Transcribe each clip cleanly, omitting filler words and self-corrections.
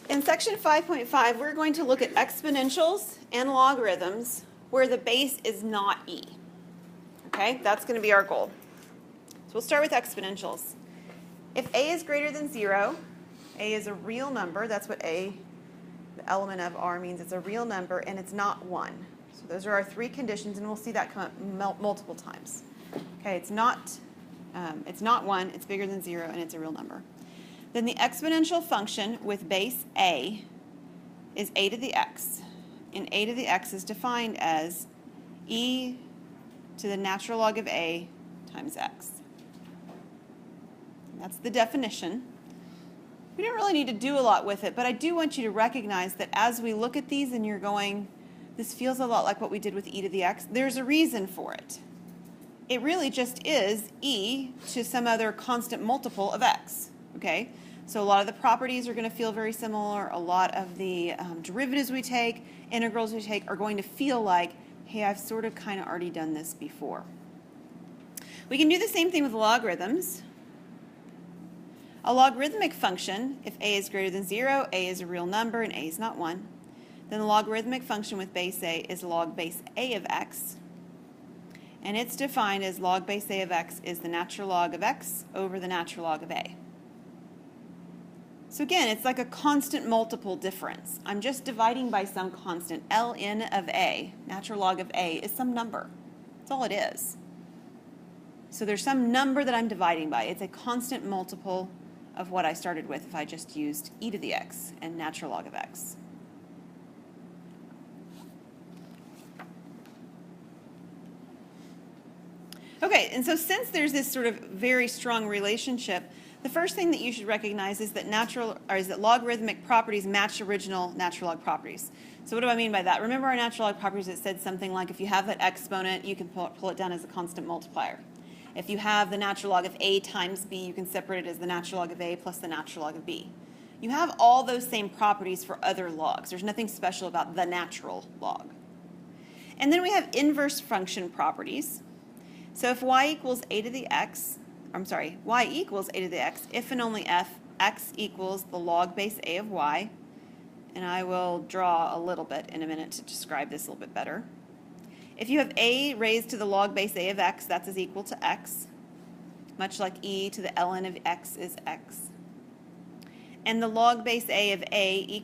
In section 5.5, we're going to look at exponentials and logarithms where the base is not e. Okay, that's going to be our goal. So we'll start with exponentials. If a is greater than 0, a is a real number. That's what a, the element of r, means. It's a real number, and it's not 1. So those are our three conditions, and we'll see that come up multiple times. Okay, it's not 1, it's bigger than 0, and it's a real number. Then the exponential function with base a is a to the x. And a to the x is defined as e to the natural log of a times x. And that's the definition. We don't really need to do a lot with it, but I do want you to recognize that as we look at these and you're going, this feels a lot like what we did with e to the x, there's a reason for it. It really just is e to some other constant multiple of x. Okay? So a lot of the properties are going to feel very similar. A lot of the derivatives we take, integrals we take, are going to feel like, hey, I've sort of kind of already done this before. We can do the same thing with logarithms. A logarithmic function, if a is greater than 0, a is a real number, and a is not 1, then the logarithmic function with base a is log base a of x. And it's defined as log base a of x is the natural log of x over the natural log of a. So again, it's like a constant multiple difference. I'm just dividing by some constant. ln of a, natural log of a, is some number. That's all it is. So there's some number that I'm dividing by. It's a constant multiple of what I started with if I just used e to the x and natural log of x. Okay, and so since there's this sort of very strong relationship, the first thing that you should recognize is that logarithmic properties match original natural log properties. So what do I mean by that? Remember our natural log properties that said something like if you have that exponent, you can pull it down as a constant multiplier. If you have the natural log of a times b, you can separate it as the natural log of a plus the natural log of b. You have all those same properties for other logs. There's nothing special about the natural log. And then we have inverse function properties. So if y equals a to the x, y equals a to the x if and only if x equals the log base a of y, and I will draw a little bit in a minute to describe this a little bit better. If you have a raised to the log base a of x, that's is equal to x, much like e to the ln of x is x. And the log base a of a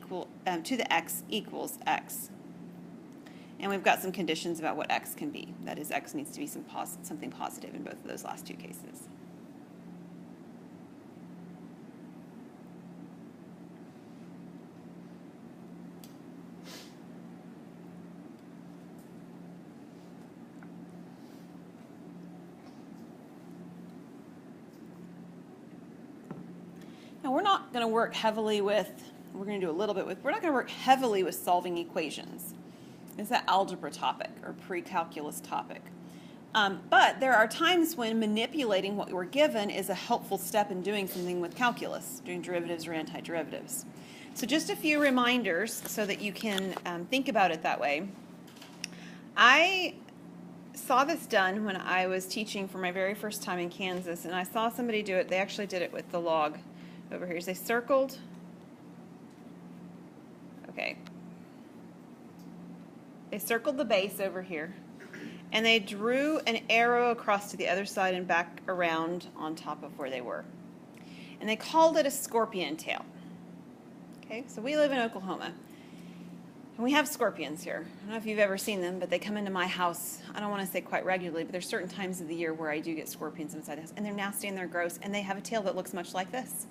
to the x equals x. And we've got some conditions about what x can be. That is, x needs to be something positive in both of those last two cases. Now we're not going to work heavily with, we're going to do a little bit with, we're not going to work heavily with solving equations. It's an algebra topic or pre-calculus topic. But there are times when manipulating what we're given is a helpful step in doing something with calculus, doing derivatives or antiderivatives. So just a few reminders so that you can think about it that way. I saw this done when I was teaching for my very first time in Kansas, and I saw somebody do it. They actually did it with the log over here. So they circled, okay. They circled the base over here, and they drew an arrow across to the other side and back around on top of where they were. And they called it a scorpion tail. Okay, so we live in Oklahoma, and we have scorpions here. I don't know if you've ever seen them, but they come into my house, I don't want to say quite regularly, but there's certain times of the year where I do get scorpions inside the house, and they're nasty and they're gross, and they have a tail that looks much like this.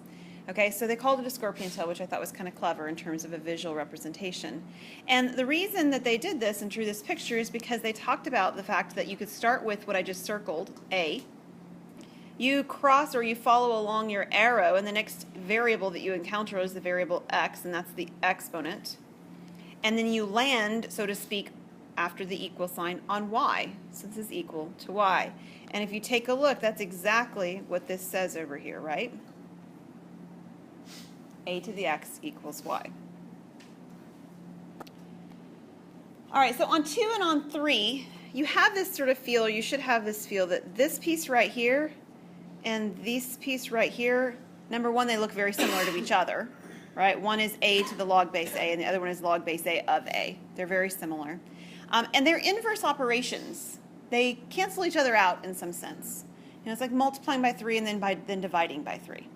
Okay, so they called it a scorpion tail, which I thought was kind of clever in terms of a visual representation. And the reason that they did this and drew this picture is because they talked about the fact that you could start with what I just circled, A. You cross or you follow along your arrow, and the next variable that you encounter is the variable x, and that's the exponent. And then you land, so to speak, after the equal sign on y. So this is equal to y. And if you take a look, that's exactly what this says over here, right? A to the x equals y. All right, so on 2 and on 3, you have this sort of feel, you should have this feel that this piece right here and this piece right here, number one, they look very similar to each other. right? One is a to the log base a, and the other one is log base a of a. They're very similar. And they're inverse operations. They cancel each other out in some sense. You know, it's like multiplying by 3 and then dividing by 3.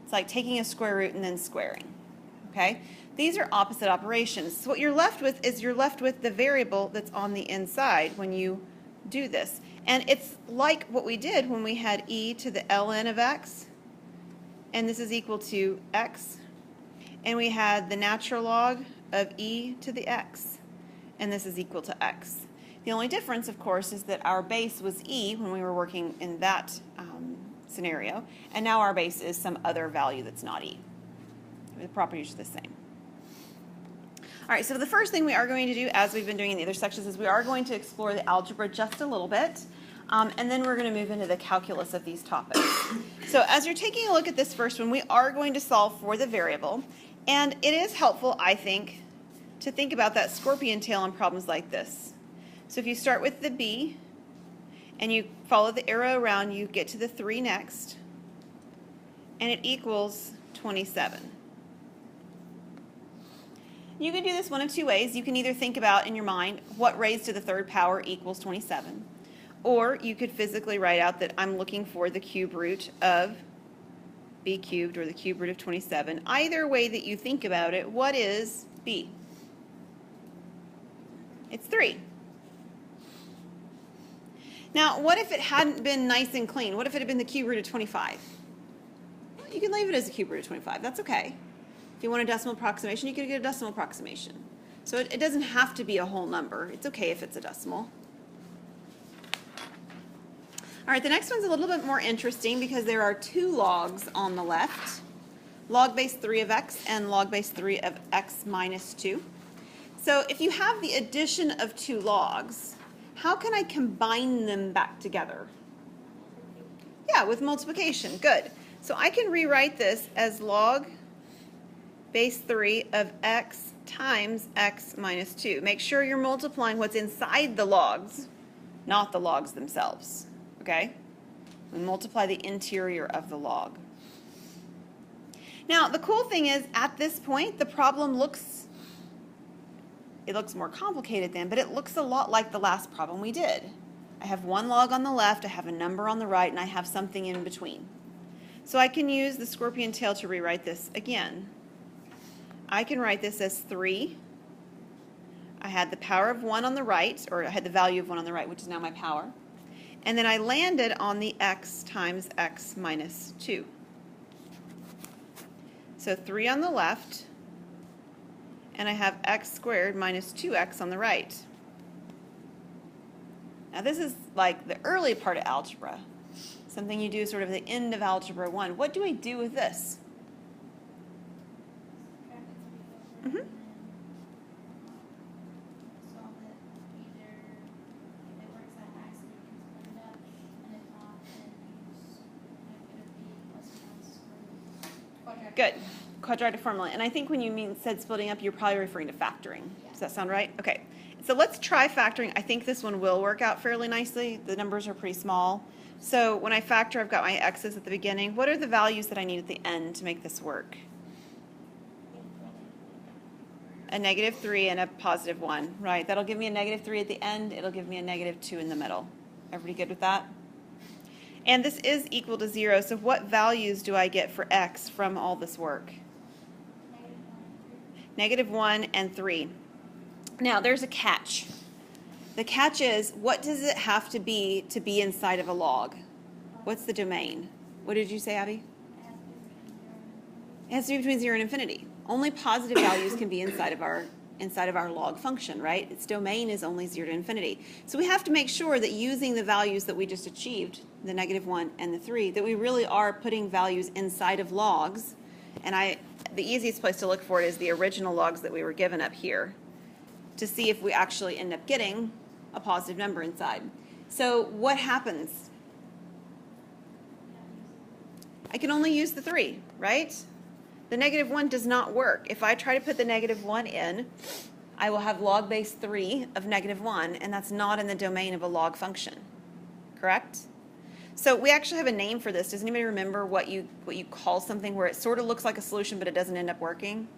It's like taking a square root and then squaring. Okay? These are opposite operations. So what you're left with is you're left with the variable that's on the inside when you do this. And it's like what we did when we had e to the ln of x, and this is equal to x, and we had the natural log of e to the x, and this is equal to x. The only difference, of course, is that our base was e when we were working in that scenario, and now our base is some other value that's not e. The properties are the same. All right, so the first thing we are going to do, as we've been doing in the other sections, is we are going to explore the algebra just a little bit, and then we're going to move into the calculus of these topics. So as you're taking a look at this first one, we are going to solve for the variable, and it is helpful, I think, to think about that scorpion tail on problems like this. So if you start with the b, and you follow the arrow around, you get to the 3 next, and it equals 27. You can do this one of two ways. You can either think about in your mind what raised to the 3rd power equals 27, or you could physically write out that I'm looking for the cube root of b cubed, or the cube root of 27. Either way that you think about it, what is b? It's 3. Now, what if it hadn't been nice and clean? What if it had been the cube root of 25? Well, you can leave it as a cube root of 25. That's okay. If you want a decimal approximation, you can get a decimal approximation. So it doesn't have to be a whole number. It's okay if it's a decimal. All right, the next one's a little bit more interesting because there are 2 logs on the left, log base 3 of x and log base 3 of x minus 2. So if you have the addition of 2 logs, how can I combine them back together? Yeah, with multiplication. Good. So I can rewrite this as log base 3 of x times x minus 2. Make sure you're multiplying what's inside the logs, not the logs themselves. Okay? We multiply the interior of the log. Now, the cool thing is, at this point, the problem looks more complicated then, but it looks a lot like the last problem we did. I have 1 log on the left, I have a number on the right, and I have something in between. So I can use the scorpion tail to rewrite this again. I can write this as 3. I had the power of 1 on the right, or I had the value of 1 on the right, which is now my power. And then I landed on the x times x minus 2. So 3 on the left, and I have x squared minus 2x on the right. Now this is like the early part of algebra, something you do sort of the end of algebra 1. What do I do with this? Mm-hmm. Good. Quadratic formula. And I think when you said splitting up, you're probably referring to factoring. Does that sound right? Okay. So let's try factoring. I think this one will work out fairly nicely. The numbers are pretty small. So when I factor, I've got my x's at the beginning. What are the values that I need at the end to make this work? A -3 and a +1. Right. That'll give me a -3 at the end. It'll give me a -2 in the middle. Everybody good with that? And this is equal to 0, so what values do I get for x from all this work? -1 and 3. Now, there's a catch. The catch is, what does it have to be inside of a log? What's the domain? What did you say, Abby? It has to be between 0 and infinity. Only positive values can be inside of our log function, right? Its domain is only 0 to infinity. So we have to make sure that using the values that we just achieved, the -1 and the 3, that we really are putting values inside of logs. And the easiest place to look for it is the original logs that we were given up here to see if we actually end up getting a positive number inside. So what happens? I can only use the 3, right? The -1 does not work. If I try to put the -1 in, I will have log base 3 of -1, and that's not in the domain of a log function. Correct? So we actually have a name for this. Does anybody remember what you call something where it sort of looks like a solution but it doesn't end up working?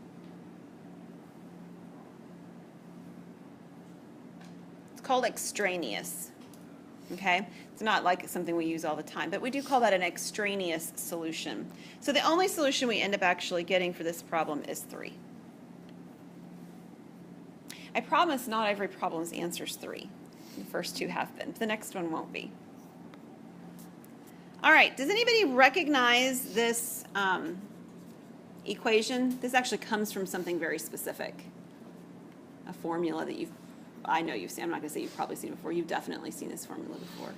It's called extraneous. Okay? It's not like something we use all the time, but we do call that an extraneous solution. So the only solution we end up actually getting for this problem is 3. I promise not every problem's answer's 3. The first 2 have been, but the next one won't be. All right, does anybody recognize this equation? This actually comes from something very specific, a formula that I know you've seen. I'm not going to say you've probably seen it before. You've definitely seen this formula before.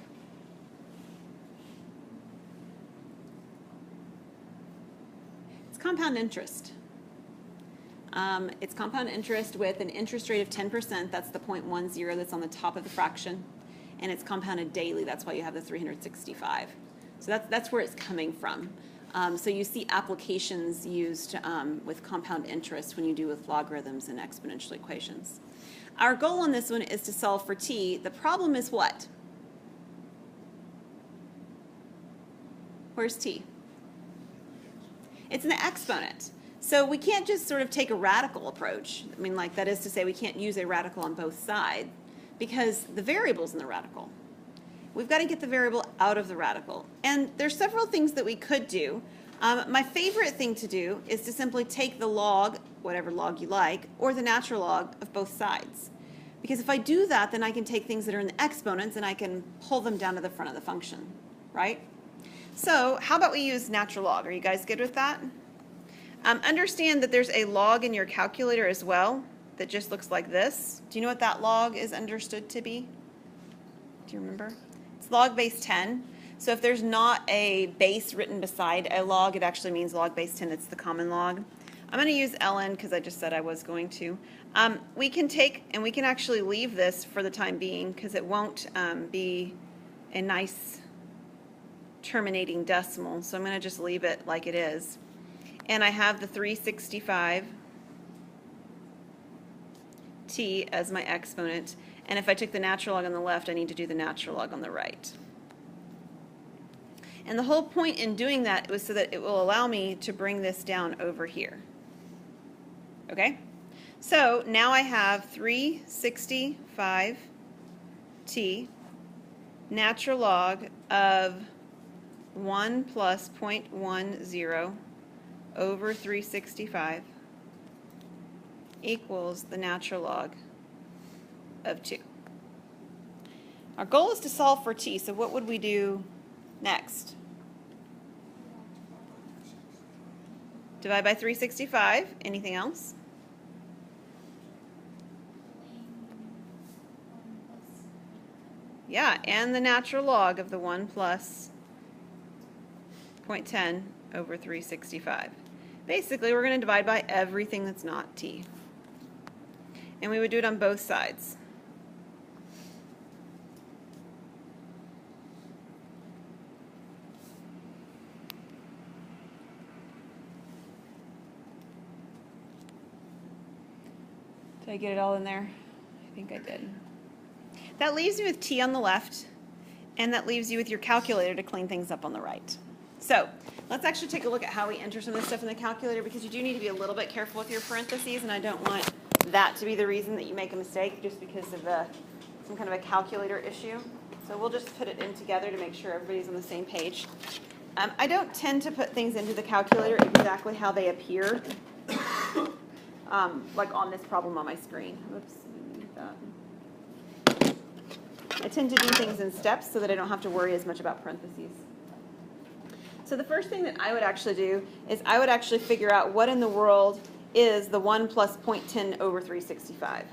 It's compound interest. It's compound interest with an interest rate of 10%. That's the 0.10 that's on the top of the fraction. And it's compounded daily. That's why you have the 365. So that's where it's coming from. So you see applications used with compound interest when you do with logarithms and exponential equations. Our goal on this one is to solve for t. The problem is what? Where's t? It's in the exponent. So we can't just sort of take a radical approach. I mean, like, that is to say we can't use a radical on both sides because the variable's in the radical. We've got to get the variable out of the radical. And there's several things that we could do. My favorite thing to do is to simply take the log, whatever log you like, or the natural log of both sides. Because if I do that, then I can take things that are in the exponents and I can pull them down to the front of the function, right? So how about we use natural log? Are you guys good with that? Understand that there's a log in your calculator as well that just looks like this. Do you know what that log is understood to be? Do you remember? It's log base 10. So if there's not a base written beside a log, it actually means log base 10. It's the common log. I'm going to use ln because I just said I was going to. We can take, and we can actually leave this for the time being because it won't be a nice terminating decimal. So I'm going to just leave it like it is. And I have the 365 t as my exponent. And if I took the natural log on the left, I need to do the natural log on the right. And the whole point in doing that was so that it will allow me to bring this down over here. Okay? So now I have 365 t natural log of 1 plus 0.10 over 365 equals the natural log of 2. Our goal is to solve for t, so what would we do next? Divide by 365. Anything else? Yeah, and the natural log of the 1 plus 0.10 over 365. Basically, we're going to divide by everything that's not t. And we would do it on both sides. Did I get it all in there? I think I did. That leaves you with t on the left, and that leaves you with your calculator to clean things up on the right. So let's actually take a look at how we enter some of this stuff in the calculator, because you do need to be a little bit careful with your parentheses, and I don't want that to be the reason that you make a mistake just because of some kind of a calculator issue. So we'll just put it in together to make sure everybody's on the same page. I don't tend to put things into the calculator exactly how they appear, like on this problem on my screen. Oops, that. I tend to do things in steps so that I don't have to worry as much about parentheses. So the first thing that I would actually do is I would actually figure out what in the world is the 1 plus 0.10 over 365.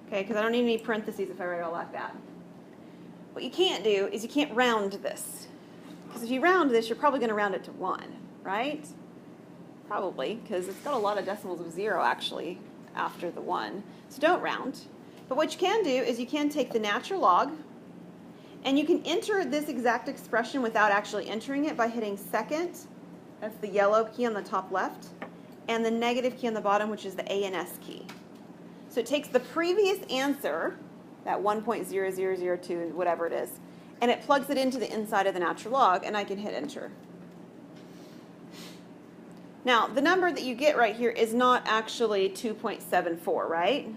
Okay, because I don't need any parentheses if I write it all like that. What you can't do is you can't round this. Because if you round this, you're probably going to round it to 1, right? Probably, because it's got a lot of decimals of 0 actually after the 1. So don't round. But what you can do is you can take the natural log, and you can enter this exact expression without actually entering it by hitting second, that's the yellow key on the top left, and the negative key on the bottom, which is the A and S key. So it takes the previous answer, that 1.0002, whatever it is. And it plugs it into the inside of the natural log, and I can hit enter. Now, the number that you get right here is not actually 2.74, right?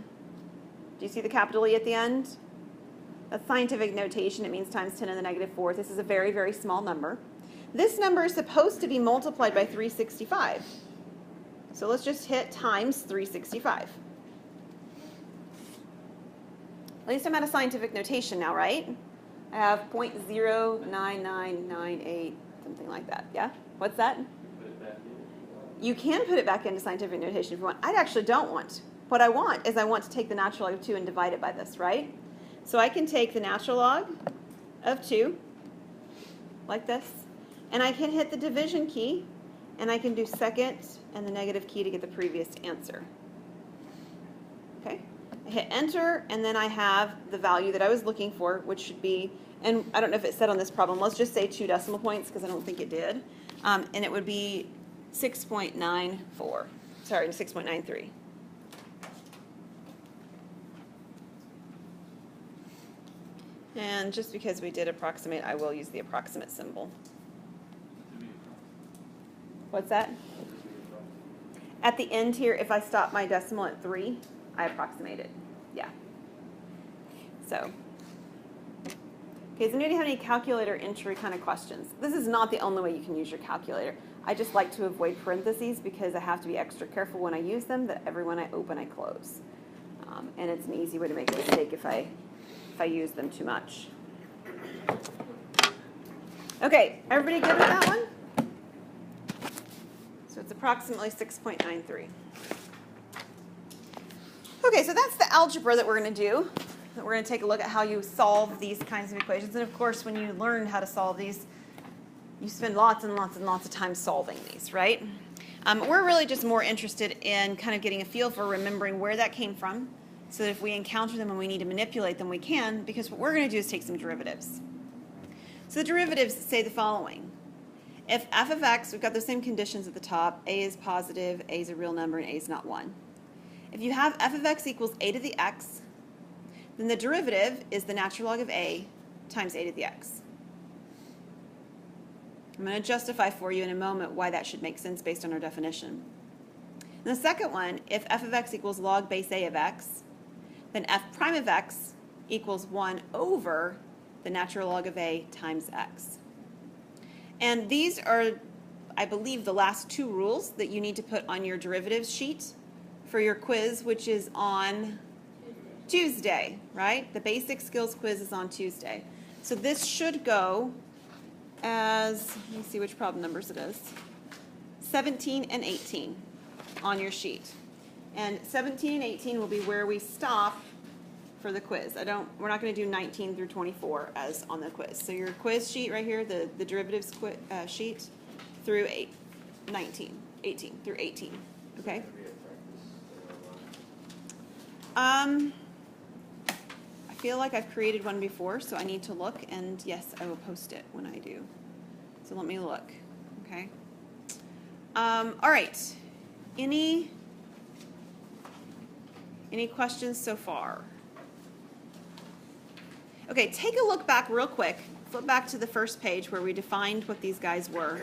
Do you see the capital E at the end? That's scientific notation. It means times 10 to the negative fourth. This is a very, very small number. This number is supposed to be multiplied by 365. So let's just hit times 365. At least I'm at a scientific notation now, right? I have 0.09998, something like that. Yeah? What's that? You can put it back into scientific notation if you want. I actually don't want. What I want is I want to take the natural log of 2 and divide it by this, right? So I can take the natural log of 2, like this, and I can hit the division key, and I can do second and the negative key to get the previous answer. Okay? I hit enter, and then I have the value that I was looking for, which should be, and I don't know if it said on this problem, let's just say 2 decimal points, because I don't think it did, and it would be 6.94, sorry, 6.93. And just because we did approximate, I will use the approximate symbol. What's that? At the end here, if I stop my decimal at 3, I approximate it. Yeah. So, okay, does anybody have any calculator entry kind of questions? This is not the only way you can use your calculator. I just like to avoid parentheses because I have to be extra careful when I use them, that every one I open, I close. And it's an easy way to make a mistake if I use them too much. Okay, everybody good with that one? So it's approximately 6.93. Okay, so that's the algebra that we're going to do. We're going to take a look at how you solve these kinds of equations. And of course, when you learn how to solve these, you spend lots and lots and lots of time solving these, right? We're really just more interested in kind of getting a feel for remembering where that came from, so that if we encounter them and we need to manipulate them, we can, because what we're going to do is take some derivatives. So the derivatives say the following. If f of x, we've got the same conditions at the top, a is positive, a is a real number, and a is not 1. If you have f of x equals a to the x, then the derivative is the natural log of a times a to the x. I'm going to justify for you in a moment why that should make sense based on our definition. And the second one, if f of x equals log base a of x, then f prime of x equals 1 over the natural log of a times x. And these are, I believe, the last 2 rules that you need to put on your derivatives sheet for your quiz, which is on Tuesday, right? The basic skills quiz is on Tuesday. So this should go as, let me see which problem numbers it is, 17 and 18 on your sheet. And 17 and 18 will be where we stop for the quiz. We're not going to do 19 through 24 as on the quiz. So your quiz sheet right here, the derivatives sheet, through 18 through 18. Okay? I feel like I've created one before, so I need to look, and yes, I will post it when I do. So let me look. Okay? All right. Any questions so far? Okay, take a look back real quick. Flip back to the first page where we defined what these guys were.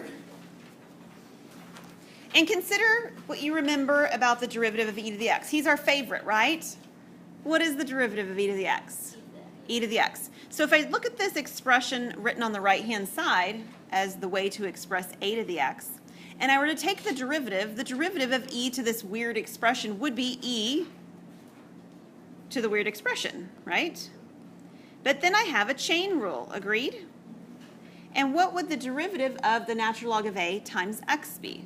And consider what you remember about the derivative of e to the x. He's our favorite, right? What is the derivative of e to the x? E to the x. So if I look at this expression written on the right-hand side as the way to express a to the x, and I were to take the derivative of e to this weird expression would be e to the weird expression, right? But then I have a chain rule, agreed? And what would the derivative of the natural log of a times x be?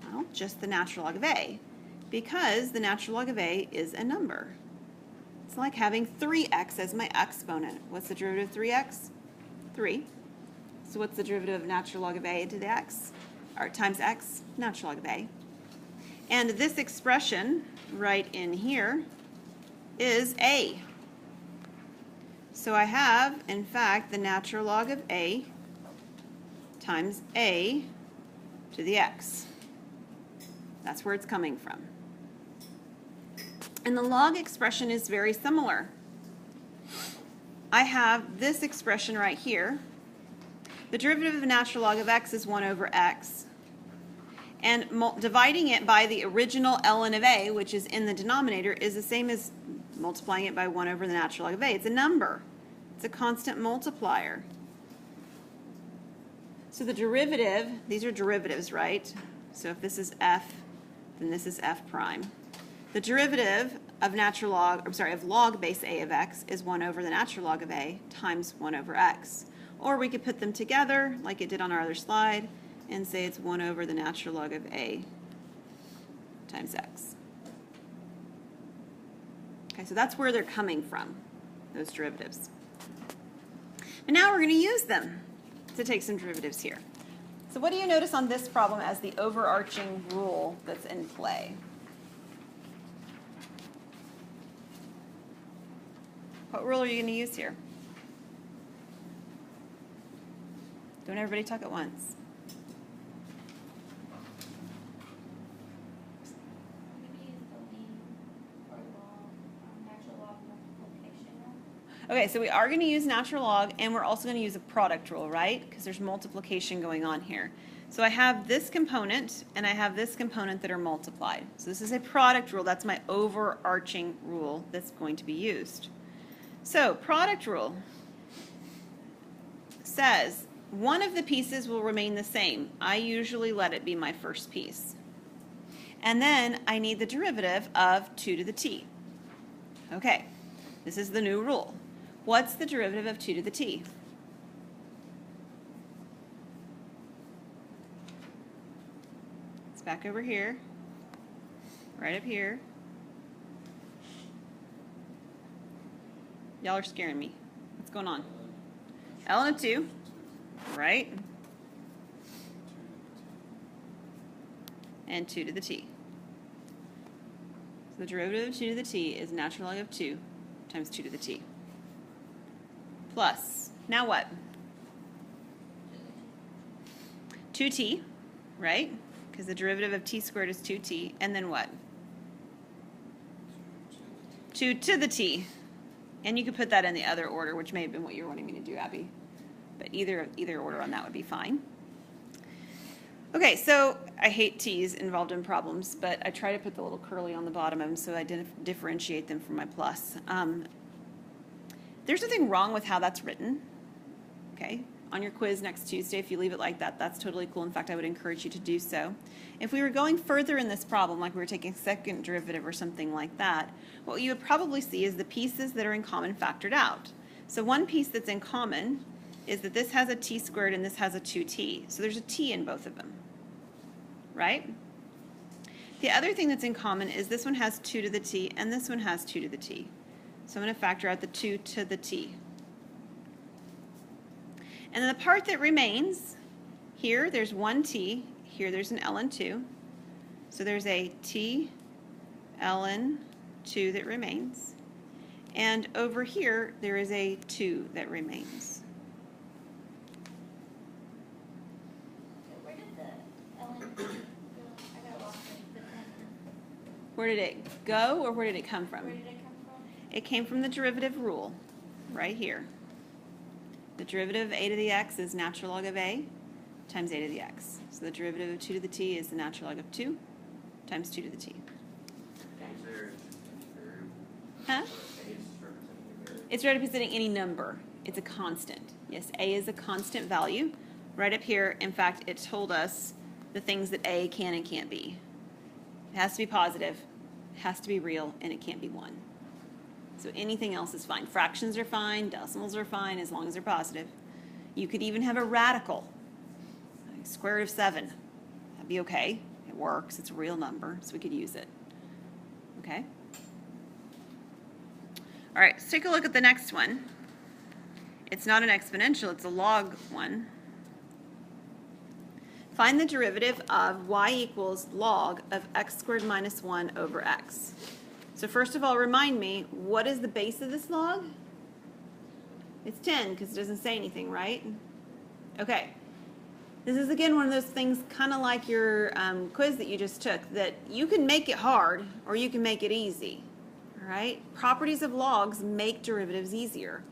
Well, just the natural log of a, because the natural log of a is a number. It's like having 3x as my exponent. What's the derivative of 3x? 3. So what's the derivative of natural log of a to the x? Or times x, natural log of a. And this expression right in here is a. So I have, in fact, the natural log of a times a to the x. That's where it's coming from. And the log expression is very similar. I have this expression right here. The derivative of natural log of x is 1 over x. And dividing it by the original ln of a, which is in the denominator, is the same as multiplying it by 1 over the natural log of a. It's a number. It's a constant multiplier. So the derivative, these are derivatives, right? So if this is f, then this is f prime. The derivative of of log base a of x is 1 over the natural log of a times 1 over x. Or we could put them together like it did on our other slide and say it's 1 over the natural log of a times x. Okay, so that's where they're coming from, those derivatives. And now we're going to use them to take some derivatives here. So what do you notice on this problem as the overarching rule that's in play? What rule are you going to use here? Don't everybody talk at once. Okay, so we are going to use natural log, and we're also going to use a product rule, right? Because there's multiplication going on here. So I have this component, and I have this component that are multiplied. So this is a product rule. That's my overarching rule that's going to be used. So product rule says one of the pieces will remain the same. I usually let it be my first piece. And then I need the derivative of 2 to the t. Okay, this is the new rule. What's the derivative of 2 to the t? It's back over here, right up here. Y'all are scaring me. What's going on? ln of 2, right? And 2 to the t. So the derivative of 2 to the t is natural log of 2 times 2 to the t. Plus, now what? 2t, right? Because the derivative of t squared is 2t. And then what? 2 to the t. And you could put that in the other order, which may have been what you were wanting me to do, Abby. But either order on that would be fine. Okay, so I hate t's involved in problems, but I try to put the little curly on the bottom of them so I differentiate them from my plus. There's nothing wrong with how that's written, okay? On your quiz next Tuesday, if you leave it like that, that's totally cool. In fact, I would encourage you to do so. If we were going further in this problem, like we were taking second derivative or something like that, what you would probably see is the pieces that are in common factored out. So one piece that's in common is that this has a t squared and this has a 2t. So there's a t in both of them, right? The other thing that's in common is this one has 2 to the t and this one has 2 to the t. So I'm going to factor out the 2 to the t. And then the part that remains, here there's one t, here there's an ln 2. So there's a t ln 2 that remains. And over here there is a 2 that remains. Where did the ln go? I got lost in the 10. Where did it go, or where did it come from? Where did it come from? It came from the derivative rule, right here. The derivative of a to the x is natural log of a times a to the x. So the derivative of 2 to the t is the natural log of 2 times 2 to the t. Huh? It's representing any number. It's a constant. Yes, a is a constant value. Right up here, in fact, it told us the things that a can and can't be. It has to be positive, it has to be real, and it can't be 1. So anything else is fine. Fractions are fine, decimals are fine, as long as they're positive. You could even have a radical, like square root of 7. That'd be okay. It works. It's a real number, so we could use it. Okay? All right, let's take a look at the next one. It's not an exponential, it's a log one. Find the derivative of y equals log of x squared minus 1 over x. So first of all, remind me, what is the base of this log? It's 10, because it doesn't say anything, right? Okay. This is, again, one of those things kind of like your quiz that you just took, that you can make it hard or you can make it easy. All right, properties of logs make derivatives easier.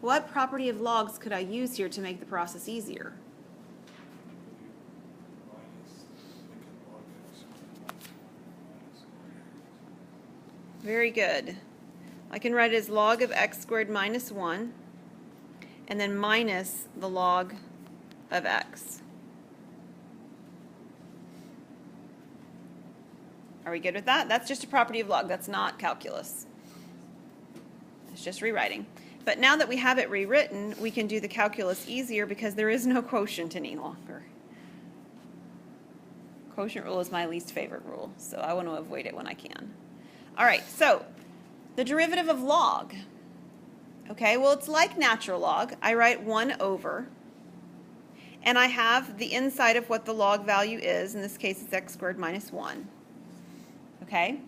What property of logs could I use here to make the process easier? Very good. I can write it as log of x squared minus 1, and then minus the log of x. Are we good with that? That's just a property of log. That's not calculus. It's just rewriting. But now that we have it rewritten, we can do the calculus easier because there is no quotient any longer. Quotient rule is my least favorite rule, so I want to avoid it when I can. All right, so the derivative of log. Okay, well, it's like natural log. I write 1 over, and I have the inside of what the log value is. In this case, it's x squared minus 1. Okay?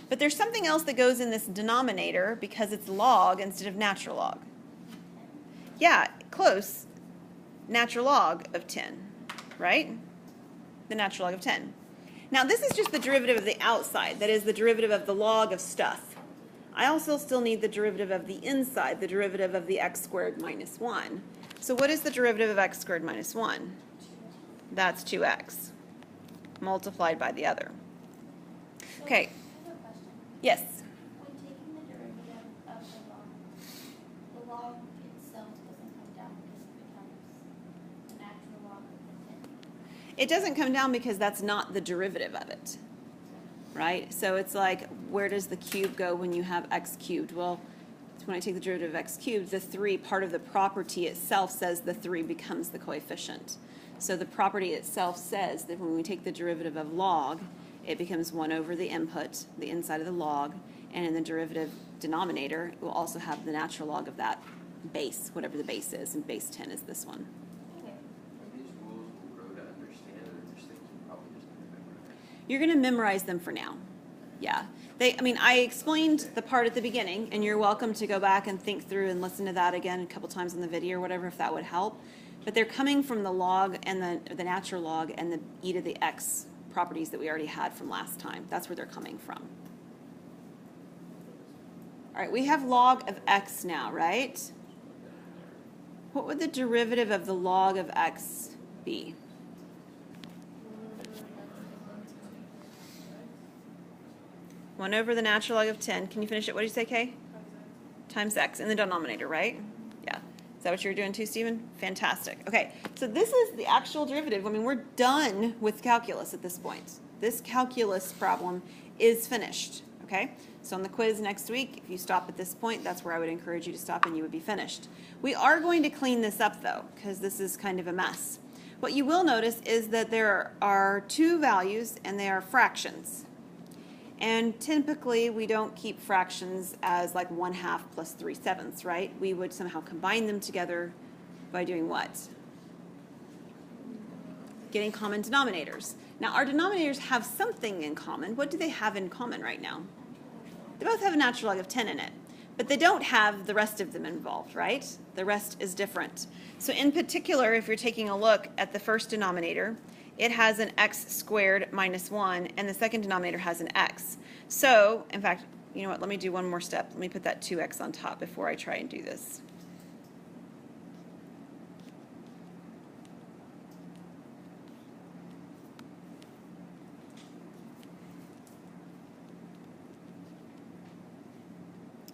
But there's something else that goes in this denominator because it's log instead of natural log. Yeah, close. Natural log of 10, right? The natural log of 10. Now, this is just the derivative of the outside. That is the derivative of the log of stuff. I also still need the derivative of the inside, the derivative of the x squared minus 1. So what is the derivative of x squared minus 1? That's 2x multiplied by the other. Okay. I have a question. Yes. When taking the derivative of the log itself doesn't come down because it becomes the natural log of the 10. It doesn't come down because that's not the derivative of it, right? So it's like, where does the cube go when you have x cubed? Well, when I take the derivative of x cubed, the 3, part of the property itself says the 3 becomes the coefficient. So the property itself says that when we take the derivative of log, it becomes 1 over the input, the inside of the log, and in the derivative denominator, it will also have the natural log of that base, whatever the base is, and base 10 is this one. Okay. Are these rules we'll grow to understand, or there's things we'll probably just need to memorize? You're going to memorize them for now. Yeah. I explained the part at the beginning, and you're welcome to go back and think through and listen to that again a couple times in the video or whatever, if that would help. But they're coming from the log and the natural log and the e to the x properties that we already had from last time. That's where they're coming from. All right, we have log of x now, right? What would the derivative of the log of x be? One over the natural log of 10. Can you finish it? What did you say, Kay? Times x in the denominator, right? Yeah. Is that what you were doing too, Stephen? Fantastic. Okay, so this is the actual derivative. I mean, we're done with calculus at this point. This calculus problem is finished, okay? So on the quiz next week, if you stop at this point, that's where I would encourage you to stop and you would be finished. We are going to clean this up, though, because this is kind of a mess. What you will notice is that there are 2 values, and they are fractions. And typically, we don't keep fractions as like 1/2 plus 3/7, right? We would somehow combine them together by doing what? Getting common denominators. Now, our denominators have something in common. What do they have in common right now? They both have a natural log of 10 in it, but they don't have the rest of them involved, right? The rest is different. So in particular, if you're taking a look at the first denominator, it has an x squared minus 1, and the second denominator has an x. So, in fact, you know what, let me do one more step. Let me put that 2x on top before I try and do this.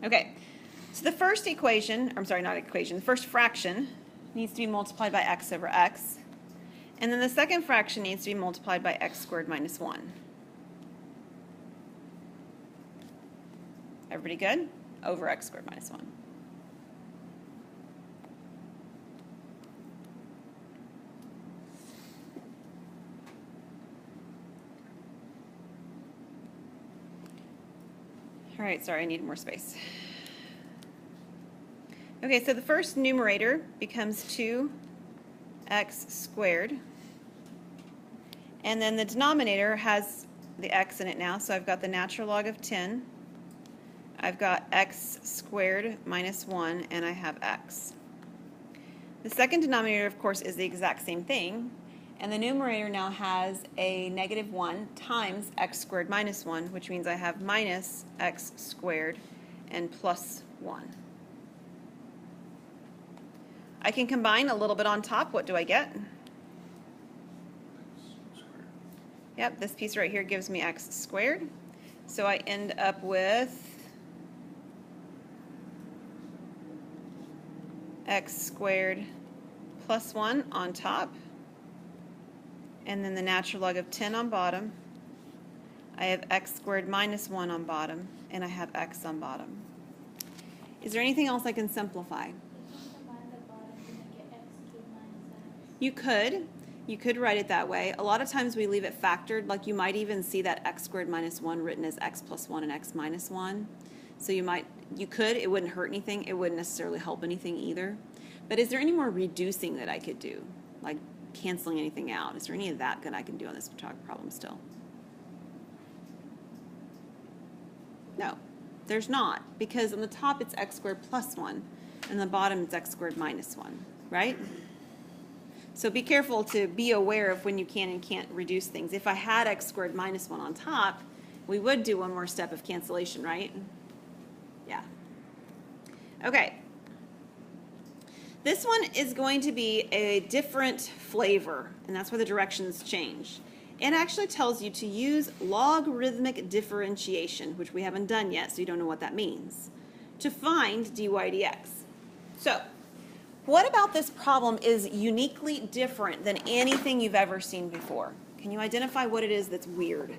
Okay, so the first equation, I'm sorry, not equation, the first fraction needs to be multiplied by x over x. And then the second fraction needs to be multiplied by x squared minus 1. Everybody good? Over x squared minus 1. All right, sorry, I need more space. Okay, so the first numerator becomes 2x squared. And then the denominator has the x in it now, so I've got the natural log of 10. I've got x squared minus 1, and I have x. The second denominator, of course, is the exact same thing, And the numerator now has a -1 times x squared minus 1, which means I have minus x squared and plus 1. I can combine a little bit on top. What do I get? Yep, this piece right here gives me x squared. So I end up with x squared plus 1 on top, and then the natural log of 10 on bottom. I have x squared minus 1 on bottom, and I have x on bottom. Is there anything else I can simplify? You could. You could write it that way. A lot of times we leave it factored, like you might even see that x squared minus 1 written as x plus 1 and x minus 1. So you could, it wouldn't hurt anything, it wouldn't necessarily help anything either. But is there any more reducing that I could do? Like canceling anything out? Is there any of that that I can do on this problem still? No, there's not, because on the top it's x squared plus 1, and the bottom it's x squared minus 1, right? So be careful to be aware of when you can and can't reduce things. If I had x squared minus 1 on top, we would do one more step of cancellation, right? Yeah. Okay. This one is going to be a different flavor, and that's where the directions change. It actually tells you to use logarithmic differentiation, which we haven't done yet, so you don't know what that means, to find dy dx. So, what about this problem is uniquely different than anything you've ever seen before? Can you identify what it is that's weird?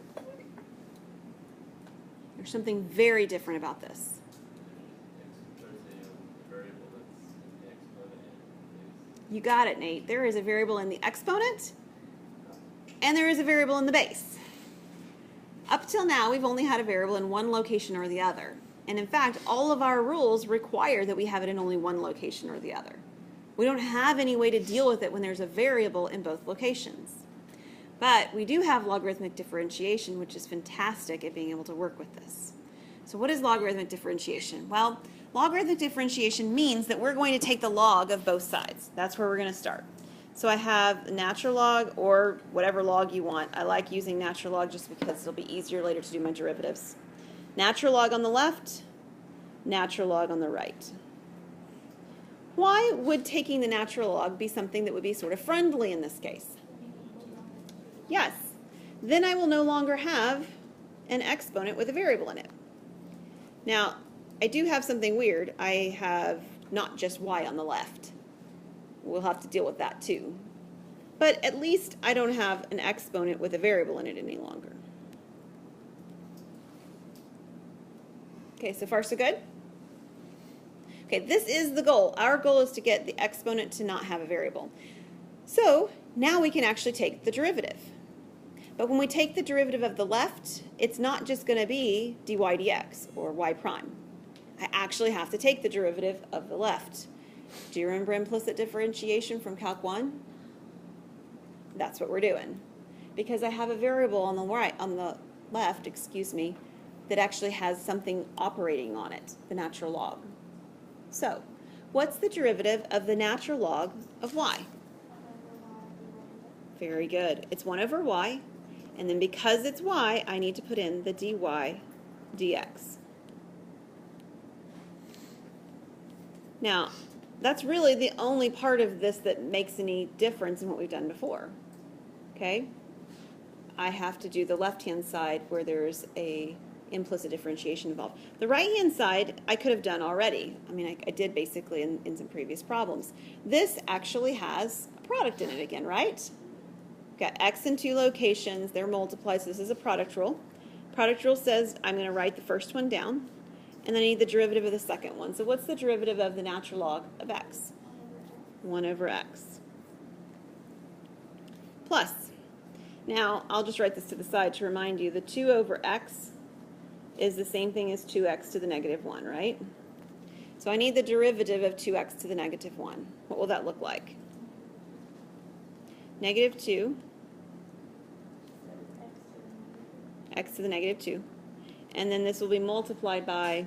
There's something very different about this. You got it, Nate. There is a variable in the exponent, and there is a variable in the base. Up till now, we've only had a variable in one location or the other. And in fact, all of our rules require that we have it in only one location or the other. We don't have any way to deal with it when there's a variable in both locations. But we do have logarithmic differentiation, which is fantastic at being able to work with this. So what is logarithmic differentiation? Well, logarithmic differentiation means that we're going to take the log of both sides. That's where we're going to start. So I have natural log or whatever log you want. I like using natural log just because it'll be easier later to do my derivatives. Natural log on the left, natural log on the right. Why would taking the natural log be something that would be sort of friendly in this case? Yes. Then I will no longer have an exponent with a variable in it. Now, I do have something weird. I have not just y on the left. We'll have to deal with that too. But at least I don't have an exponent with a variable in it any longer. Okay, so far so good? Okay, this is the goal. Our goal is to get the exponent to not have a variable. So now we can actually take the derivative. But when we take the derivative of the left, it's not just going to be dy dx or y prime. I actually have to take the derivative of the left. Do you remember implicit differentiation from Calc 1? That's what we're doing. Because I have a variable on the left, that actually has something operating on it, the natural log. So, what's the derivative of the natural log of y? Very good. It's 1 over y, and then because it's y, I need to put in the dy dx. Now, that's really the only part of this that makes any difference in what we've done before. Okay? I have to do the left-hand side where there's a implicit differentiation involved. The right-hand side I could have done already. I mean, I did basically in some previous problems. This actually has a product in it again, right? We've got x in two locations. They're multiplied, so this is a product rule. Product rule says I'm going to write the first one down, and then I need the derivative of the second one. So what's the derivative of the natural log of x? 1 over x. Plus, now I'll just write this to the side to remind you, the 2 over x is the same thing as 2x to the negative 1, right? So I need the derivative of 2x to the negative 1. What will that look like? Negative 2, x to the negative 2. And then this will be multiplied by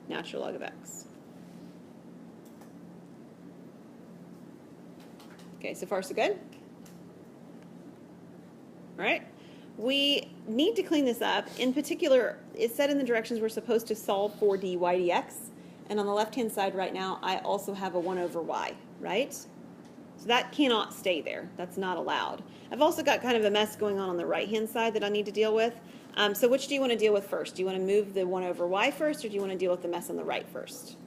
natural log of x. Okay, so far so good? All right. We need to clean this up. In particular, it said in the directions we're supposed to solve for dy dx. And on the left-hand side right now, I also have a 1 over y, right? So that cannot stay there. That's not allowed. I've also got kind of a mess going on the right-hand side that I need to deal with. So which do you want to deal with first? Do you want to move the 1 over y first, or do you want to deal with the mess on the right first?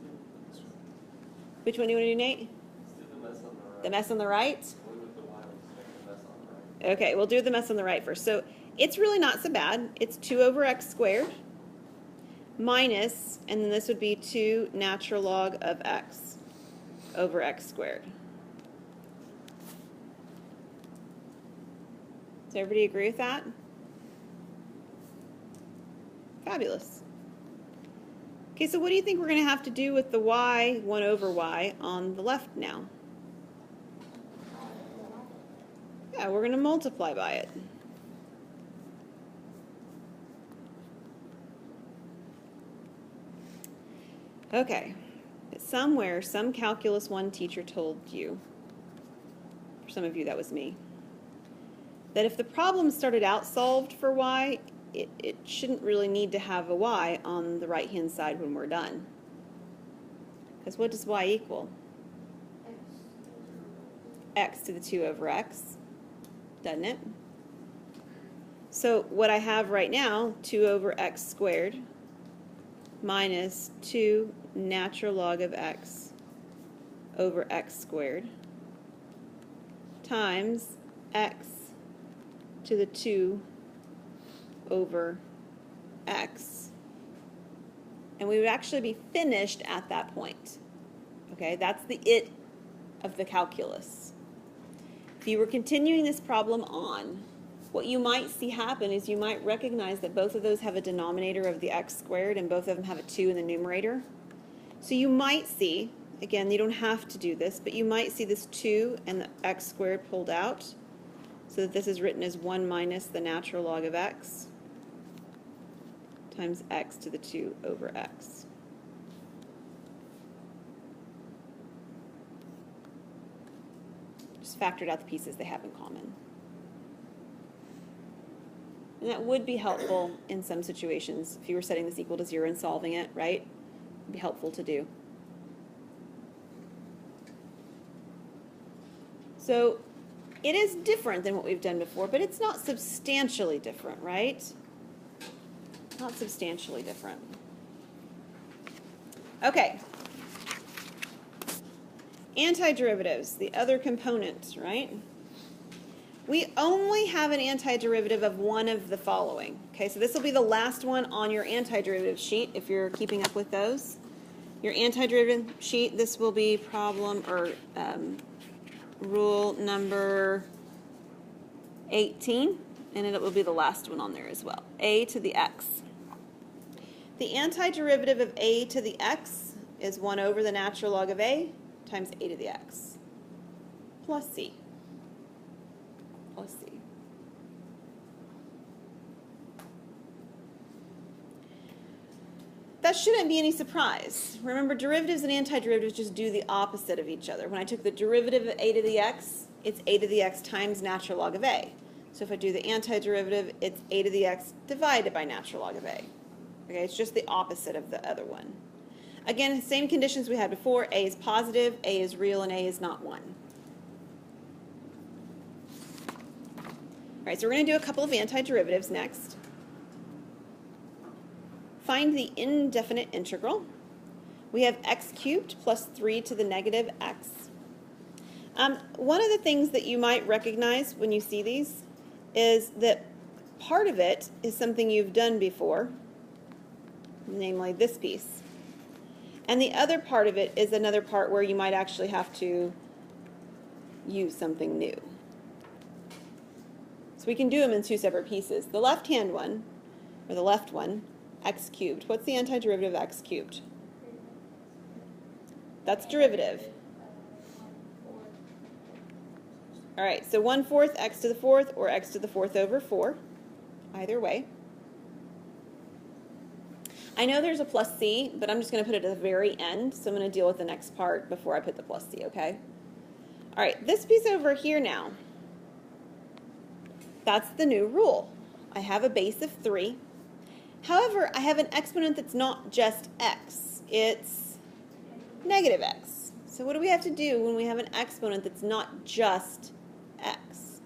Which one do you want to do, Nate? Let's do the mess on the right. The mess on the right? Only with the y, let's make the mess on the right. Okay, we'll do the mess on the right first. So it's really not so bad. It's 2 over x squared minus, and then this would be 2 natural log of x over x squared. Does everybody agree with that? Fabulous. Okay, so what do you think we're going to have to do with the y, 1 over y, on the left now? Yeah, we're going to multiply by it. Okay, somewhere, some Calculus 1 teacher told you, for some of you that was me, that if the problem started out solved for y, it shouldn't really need to have a y on the right-hand side when we're done. Because what does y equal? X to the 2 over x, doesn't it? So what I have right now, 2 over x squared minus 2 natural log of x over x squared times x to the 2 over x. And we would actually be finished at that point. Okay, that's the it of the calculus. If you were continuing this problem on, what you might see happen is you might recognize that both of those have a denominator of the x squared and both of them have a 2 in the numerator. So you might see, again, you don't have to do this, but you might see this 2 and the x squared pulled out so that this is written as 1 minus the natural log of x times x to the 2 over x. Just factored out the pieces they have in common. And that would be helpful in some situations if you were setting this equal to 0 and solving it, right? It would be helpful to do. So it is different than what we've done before, but it's not substantially different, right? Not substantially different. Okay. Antiderivatives, the other component, right? We only have an antiderivative of one of the following. Okay, so this will be the last one on your antiderivative sheet if you're keeping up with those. Your antiderivative sheet, this will be problem or rule number 18, and it will be the last one on there as well. A to the x. The antiderivative of a to the x is 1 over the natural log of a times a to the x plus c. Plus c. That shouldn't be any surprise. Remember, derivatives and antiderivatives just do the opposite of each other. When I took the derivative of a to the x, it's a to the x times natural log of a. So if I do the antiderivative, it's a to the x divided by natural log of a. Okay, it's just the opposite of the other one. Again, same conditions we had before. A is positive, a is real, and a is not 1. All right, so we're going to do a couple of antiderivatives next. Find the indefinite integral. We have x cubed plus 3 to the negative x. One of the things that you might recognize when you see these is that part of it is something you've done before, namely this piece. And the other part of it is another part where you might actually have to use something new. So we can do them in 2 separate pieces. The left-hand one, or the left one, x cubed. What's the antiderivative of x cubed? That's derivative. All right, so 1/4 x to the 4th or x to the 4th over 4, either way. I know there's a plus c, but I'm just going to put it at the very end, so I'm going to deal with the next part before I put the plus c, okay? All right, this piece over here now. That's the new rule. I have a base of 3. However, I have an exponent that's not just x. It's negative x. So what do we have to do when we have an exponent that's not just x?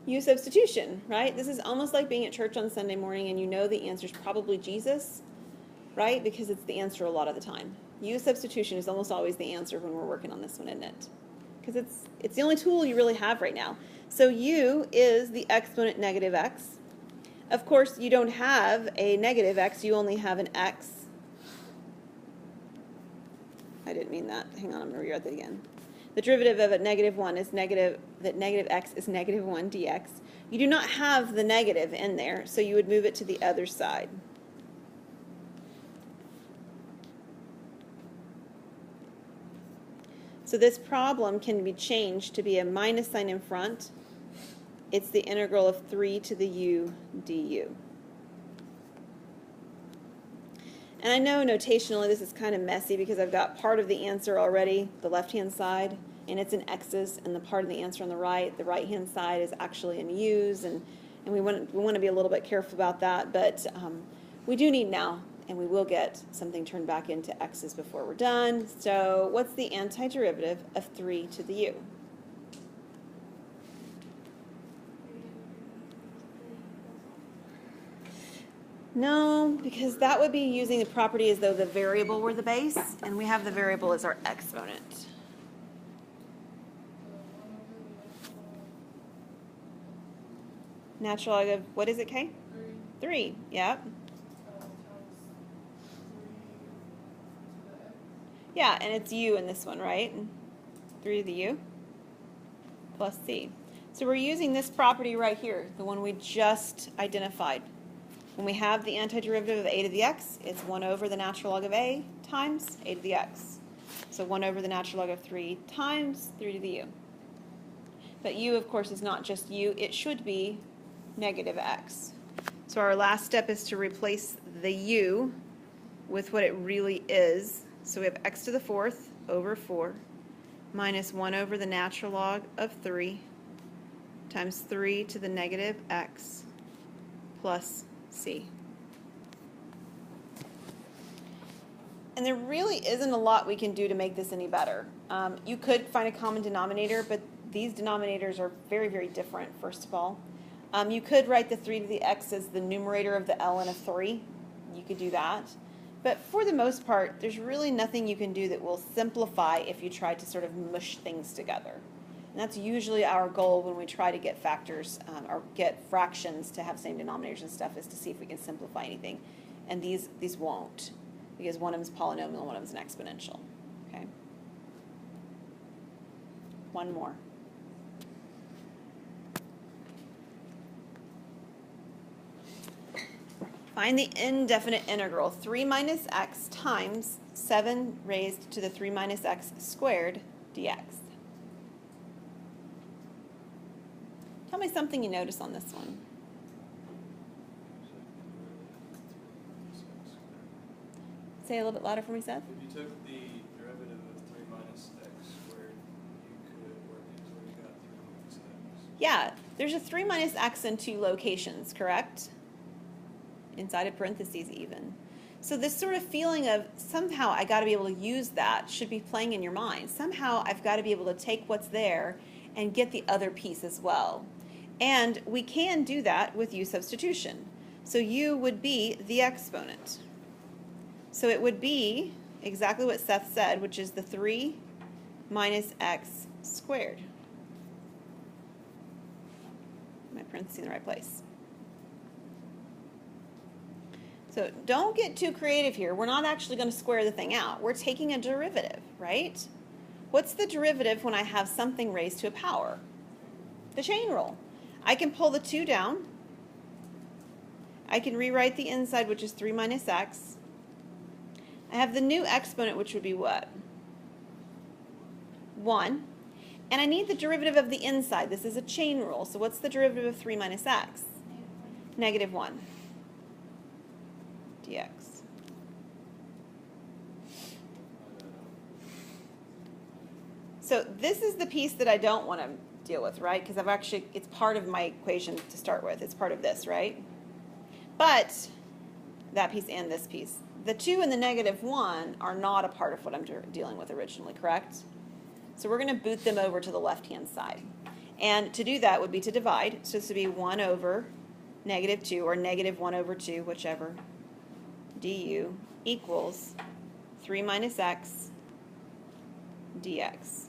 Use substitution, right? This is almost like being at church on Sunday morning and you know the answer is probably Jesus, right? Because it's the answer a lot of the time. Use substitution is almost always the answer when we're working on this one, isn't it? Because it's the only tool you really have right now. So u is the exponent negative x. Of course, you don't have a negative x, you only have an x. I didn't mean that. Hang on, I'm going to rewrite that again. The derivative of a negative 1 is negative, that negative x is negative 1 dx. You do not have the negative in there, so you would move it to the other side. So this problem can be changed to be a minus sign in front. It's the integral of 3 to the u du. And I know notationally this is kind of messy because I've got part of the answer already, the left-hand side, and it's in x's, and the part of the answer on the right-hand side is actually in u's, and we want to be a little bit careful about that, but we do need now, and we will get something turned back into x's before we're done. So what's the antiderivative of 3 to the u? No, because that would be using the property as though the variable were the base, and we have the variable as our exponent. Natural log of, what is it, Kay? 3, yep. Yeah, and it's u in this one, right? 3 to the u plus c. So we're using this property right here, the one we just identified. When we have the antiderivative of a to the x, it's 1 over the natural log of a times a to the x. So 1 over the natural log of 3 times 3 to the u. But u, of course, is not just u. It should be negative x. So our last step is to replace the u with what it really is. So we have x to the 4th over 4 minus 1 over the natural log of 3 times 3 to the negative x plus c. And there really isn't a lot we can do to make this any better. You could find a common denominator, but these denominators are very, very different, first of all. You could write the 3 to the x as the numerator of the ln of 3. You could do that. But for the most part, there's really nothing you can do that will simplify if you try to sort of mush things together. And that's usually our goal when we try to get factors or get fractions to have same denominators and stuff, is to see if we can simplify anything. And these won't, because one of them is polynomial and one of them is an exponential. Okay. One more. Find the indefinite integral 3 minus x times 7 raised to the 3 minus x squared dx. Tell me something you notice on this one. Say it a little bit louder for me, Seth. If you took the derivative of 3 minus x squared, you could work it until you got 3 minus x. Yeah, there's a 3 minus x in 2 locations, correct? Inside of parentheses even. So this sort of feeling of somehow I got to be able to use that should be playing in your mind. Somehow I've got to be able to take what's there and get the other piece as well. And we can do that with u substitution. So u would be the exponent. So it would be exactly what Seth said, which is the 3 minus x squared. My parentheses in the right place. So don't get too creative here. We're not actually going to square the thing out. We're taking a derivative, right? What's the derivative when I have something raised to a power? The chain rule. I can pull the 2 down. I can rewrite the inside, which is 3 minus x. I have the new exponent, which would be what? 1. And I need the derivative of the inside. This is a chain rule. So what's the derivative of 3 minus x? Negative 1 dx. So this is the piece that I don't want to deal with, right? Because it's part of my equation to start with. It's part of this, right? But that piece and this piece. The 2 and the -1 are not a part of what I'm dealing with originally, correct? So we're going to boot them over to the left-hand side. And to do that would be to divide. So this would be 1 over -2 or -1 over 2, whichever, du equals 3 minus x dx.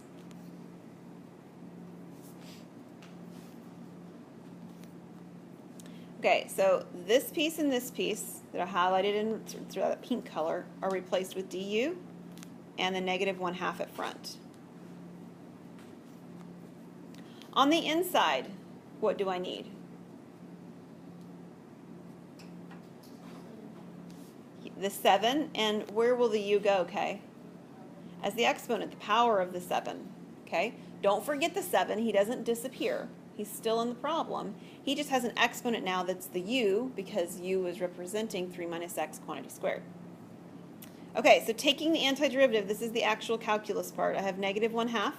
Okay, so this piece and this piece that are highlighted in through that pink color are replaced with du and the -1/2 at front. On the inside, what do I need? The 7, and where will the u go, okay? As the exponent, the power of the 7, okay? Don't forget the 7, he doesn't disappear. He's still in the problem. He just has an exponent now that's the u, because u is representing 3 minus x quantity squared. Okay, so taking the antiderivative, this is the actual calculus part. I have -1/2.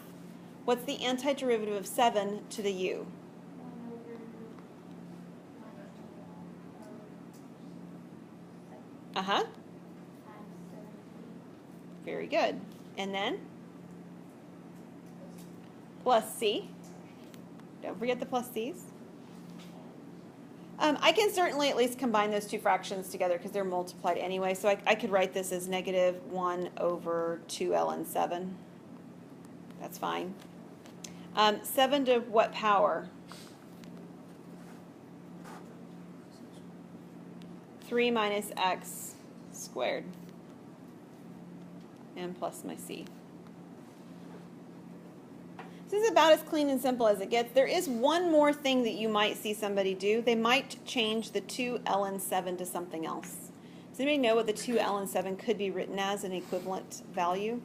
What's the antiderivative of 7 to the u? 1 over Uh-huh. times 17. Very good. And then? Plus c. Don't forget the plus c's. I can certainly at least combine those two fractions together because they're multiplied anyway. So I could write this as -1 over 2ln7. That's fine. 7 to what power? 3 minus x squared. And plus my c. This is about as clean and simple as it gets. There is one more thing that you might see somebody do. They might change the 2ln7 to something else. Does anybody know what the 2ln7 could be written as an equivalent value?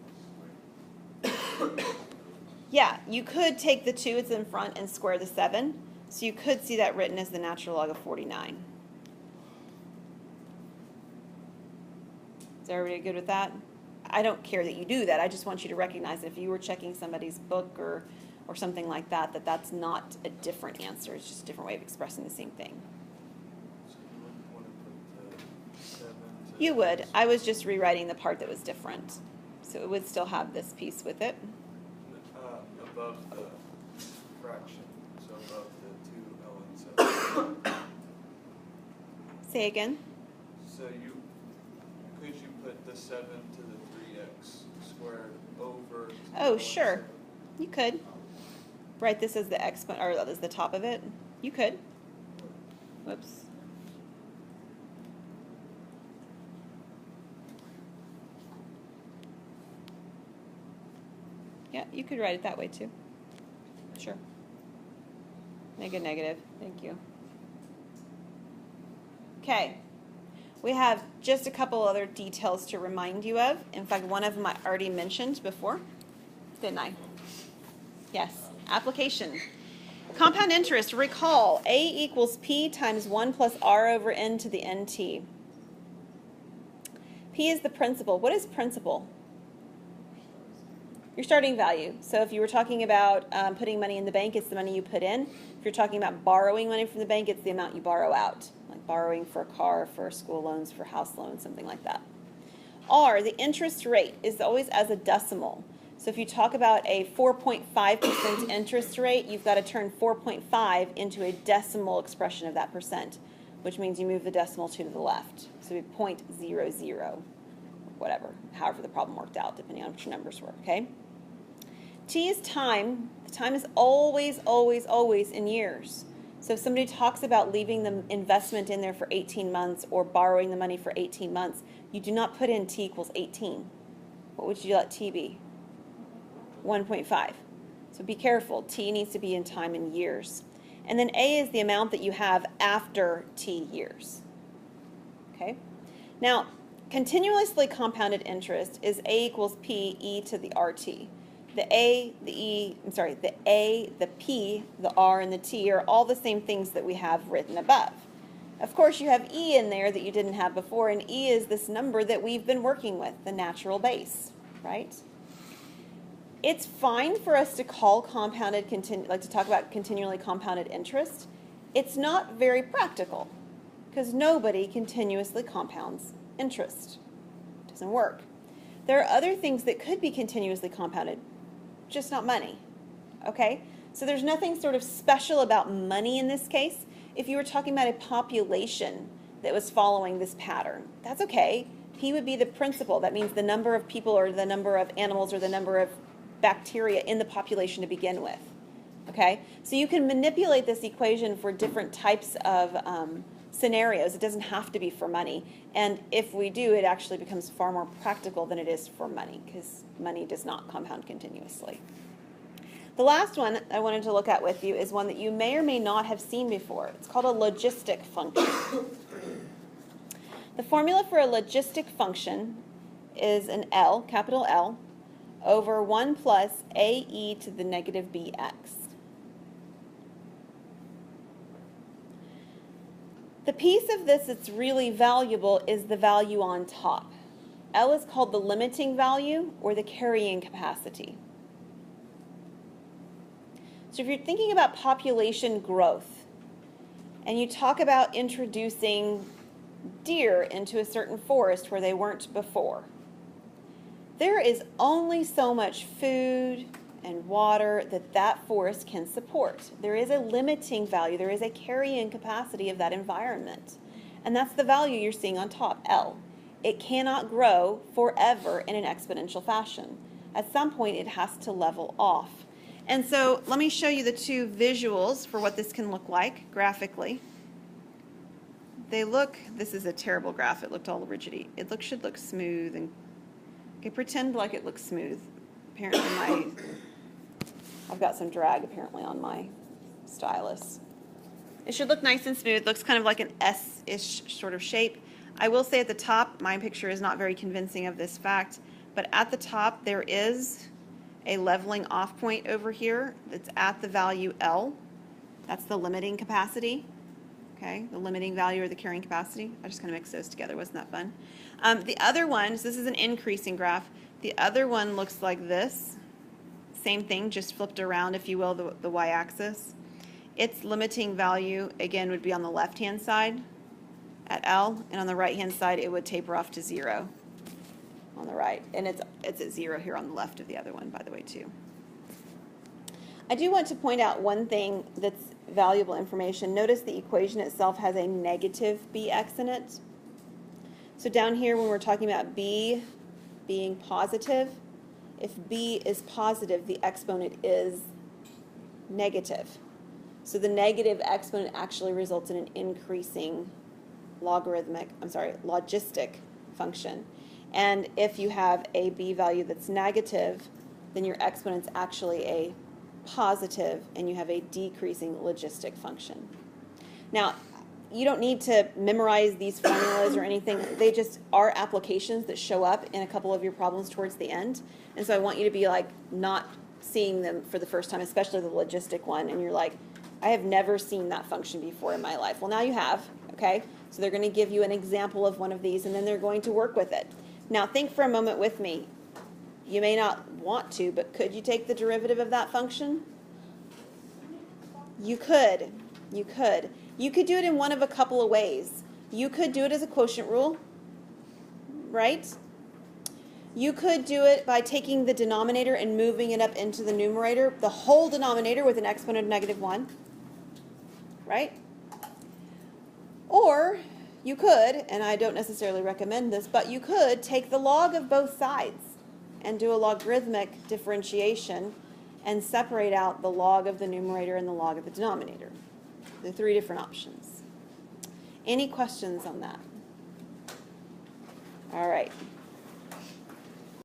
Yeah, you could take the 2, it's in front, and square the 7. So you could see that written as the natural log of 49. Is everybody good with that? I don't care that you do that. I just want you to recognize that if you were checking somebody's book or something like that, that's not a different answer. It's just a different way of expressing the same thing. So you wouldn't want to put the 7 to... You would. I was just rewriting the part that was different. So it would still have this piece with it. Above the fraction, so above the 2ln7. Say again. So could you put the 7 to the 3x squared over... Oh, sure. You could. Write this as the exponent, or as the top of it. You could. Whoops. Yeah, you could write it that way too. Sure. Make it negative. Thank you. Okay. We have just a couple other details to remind you of. In fact, one of them I already mentioned before, didn't I? Yes. Application. Compound interest. Recall, A equals P times 1 plus R over N to the NT. P is the principal. What is principal? Your starting value. So if you were talking about putting money in the bank, it's the money you put in. If you're talking about borrowing money from the bank, it's the amount you borrow out. Like borrowing for a car, for school loans, for house loans, something like that. R, the interest rate, is always as a decimal. So if you talk about a 4.5% interest rate, you've got to turn 4.5 into a decimal expression of that percent, which means you move the decimal 2 to the left. So it'd be 0.00, whatever, however the problem worked out, depending on what your numbers were, okay? T is time. The time is always, always, always in years. So if somebody talks about leaving the investment in there for 18 months or borrowing the money for 18 months, you do not put in T equals 18. What would you let T be? 1.5. So be careful. T needs to be in time in years. And then A is the amount that you have after T years. Okay? Now, continuously compounded interest is A equals P e to the RT. The A, the E, the A, the P, the R, and the T are all the same things that we have written above. Of course, you have E in there that you didn't have before, and E is this number that we've been working with, the natural base, right? It's fine for us to call compounded, like to talk about continually compounded interest. It's not very practical because nobody continuously compounds interest. It doesn't work. There are other things that could be continuously compounded, just not money. Okay? So there's nothing sort of special about money in this case. If you were talking about a population that was following this pattern, that's okay. P would be the principal. That means the number of people or the number of animals or the number of bacteria in the population to begin with. Okay? So you can manipulate this equation for different types of scenarios. It doesn't have to be for money. And if we do, it actually becomes far more practical than it is for money because money does not compound continuously. The last one I wanted to look at with you is one that you may or may not have seen before. It's called a logistic function. The formula for a logistic function is an L, capital L, over 1 plus AE to the negative BX. The piece of this that's really valuable is the value on top. L is called the limiting value or the carrying capacity. So if you're thinking about population growth and you talk about introducing deer into a certain forest where they weren't before, there is only so much food and water that that forest can support. There is a limiting value, there is a carrying capacity of that environment. And that's the value you're seeing on top, L. It cannot grow forever in an exponential fashion. At some point it has to level off. And so let me show you the two visuals for what this can look like graphically. They look, this is a terrible graph, it looked all rigidity. It should look smooth and, okay, pretend like it looks smooth. Apparently I've got some drag apparently on my stylus. It should look nice and smooth. It looks kind of like an S-ish sort of shape. I will say at the top, my picture is not very convincing of this fact, but at the top there is a leveling off point over here that's at the value L. That's the limiting capacity. Okay, the limiting value or the carrying capacity. I just kind of mixed those together. Wasn't that fun? The other one, so this is an increasing graph. The other one looks like this. Same thing, just flipped around, if you will, the y-axis. Its limiting value, again, would be on the left-hand side at L, and on the right-hand side, it would taper off to 0 on the right. And it's at 0 here on the left of the other one, by the way, too. I do want to point out one thing that's valuable information. Notice the equation itself has a negative bx in it. So down here, when we're talking about b being positive, if b is positive, the exponent is negative. So the negative exponent actually results in an increasing logistic function. And if you have a b value that's negative, then your exponent's actually a positive and you have a decreasing logistic function. Now, you don't need to memorize these formulas or anything. They just are applications that show up in a couple of your problems towards the end. And so I want you to be like not seeing them for the first time, especially the logistic one, and you're like, I have never seen that function before in my life. Well, now you have, okay? So they're going to give you an example of one of these, and then they're going to work with it. Now think for a moment with me. You may not want to, but could you take the derivative of that function? You could. You could. You could do it in one of a couple of ways. You could do it as a quotient rule, right? You could do it by taking the denominator and moving it up into the numerator, the whole denominator with an exponent of -1, right? Or you could, and I don't necessarily recommend this, but you could take the log of both sides and do a logarithmic differentiation and separate out the log of the numerator and the log of the denominator. The three different options. Any questions on that? All right.